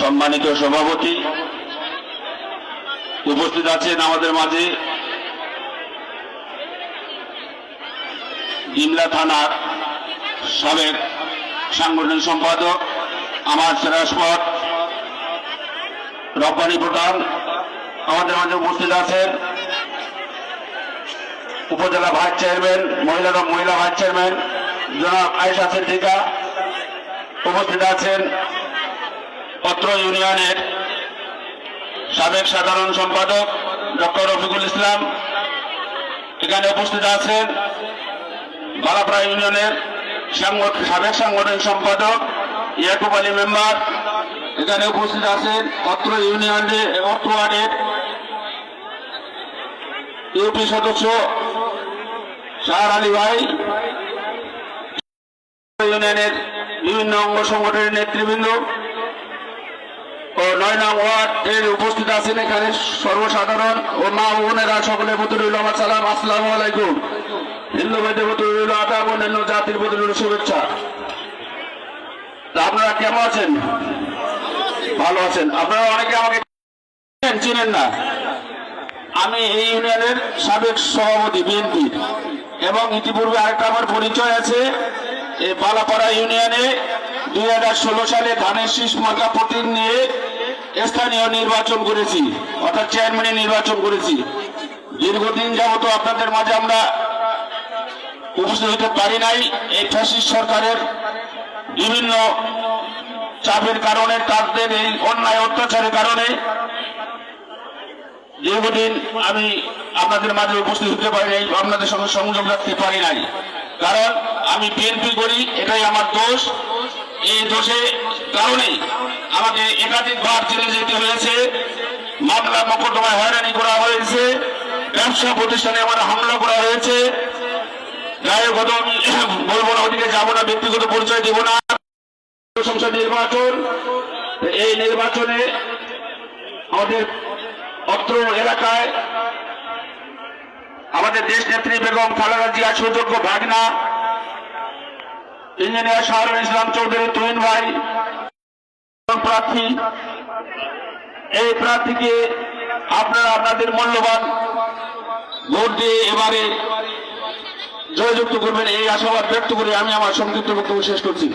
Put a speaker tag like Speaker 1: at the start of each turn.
Speaker 1: সম্মানিত সভাপতি, উপস্থিত আছেন আমাদের মাঝে ডিমলা থানার সাবেক সাংগঠনিক সম্পাদক আমার সেরাসপদ রব্বানী প্রধান। আমাদের মাঝে উপস্থিত আছেন উপজেলা ভাইস চেয়ারম্যান, মহিলা ভাইস চেয়ারম্যান জনাব আয়েশা সিদ্দিকা। উপস্থিত আছেন অত্র ইউনিয়নের সাবেক সাধারণ সম্পাদক ডক্টর রফিকুল ইসলাম। এখানে উপস্থিত আছেন বালাপাড়া ইউনিয়নের সাবেক সাংগঠনিক সম্পাদক ইয়াকুব আলী মেম্বার। এখানে উপস্থিত আছেন অত্র ইউনিয়নের অত্র ওয়ার্ডের ইউপি সদস্য শাহর আলী ভাই, ইউনিয়নের বিভিন্ন অঙ্গ সংগঠনের নেতৃবৃন্দ ও 9 নং ওয়ার্ড এর উপস্থিত আছেন এখানে সর্বসাধারণ ও মা বোনেরা সকলের প্রতি রইল আমার সালাম, আসসালামু আলাইকুম। হিন্দু ভাইদের প্রতি রইল আদাব, অন্যান্য জাতির প্রতি রইল শুভেচ্ছা। তা আপনারা কেমন আছেন? ভালো আছেন? আপনারা অনেকে আমাকে চিনেন না। আমি এই ইউনিয়নের সাবেক সভাপতি বিএনপি, এবং ইতিপূর্বে আরেকটা আমার পরিচয় আছে। এই বালাপাড়া ইউনিয়নে 2016 সালে ধানের শীষ মার্কা প্রতীক নিয়ে স্থানীয় নির্বাচন করেছি, অর্থাৎ চেয়ারম্যানের নির্বাচন করেছি। দীর্ঘদিন যাবত আপনাদের মাঝে আমরা উপস্থিত হতে পারি নাই। এই ফ্যাসিস্ট সরকারের বিভিন্ন চাপের কারণে, তাদের এই অন্যায় অত্যাচারের কারণে দীর্ঘদিন আমি আপনাদের মাঝে উপস্থিত হতে পারি নাই, আপনাদের সঙ্গে সংযোগ রাখতে পারি নাই। কারণ আমি বিএনপি করি, এটাই আমার দোষ। এই দোষের কারণেই আমাকে একাধিকবার জেলে যেতে হয়েছে, মামলা মোকদ্দমায় হয়রানি করা হয়েছে, ব্যবসা প্রতিষ্ঠানে আমার হামলা করা হয়েছে। যাই হোক, আমি বলবো না, ওদিকে যাবো না, ব্যক্তিগত পরিচয় দেব না। সংসদ নির্বাচন, এই নির্বাচনে আমাদের অত্র এলাকায় আমাদের দেশ নেত্রী বেগম খালেদা জিয়া সুযোগ্য ভাগনা ইঞ্জিনিয়ার শাহরুল ইসলাম চৌধুরী তুহিন ভাই প্রার্থী। এই প্রার্থীকে আপনারা আপনাদের মূল্যবান ভোট দিয়ে এবারে জয়যুক্ত করবেন, এই আশাবাদ ব্যক্ত করে আমি আমার সংক্ষিপ্ত বক্তব্য শেষ করছি।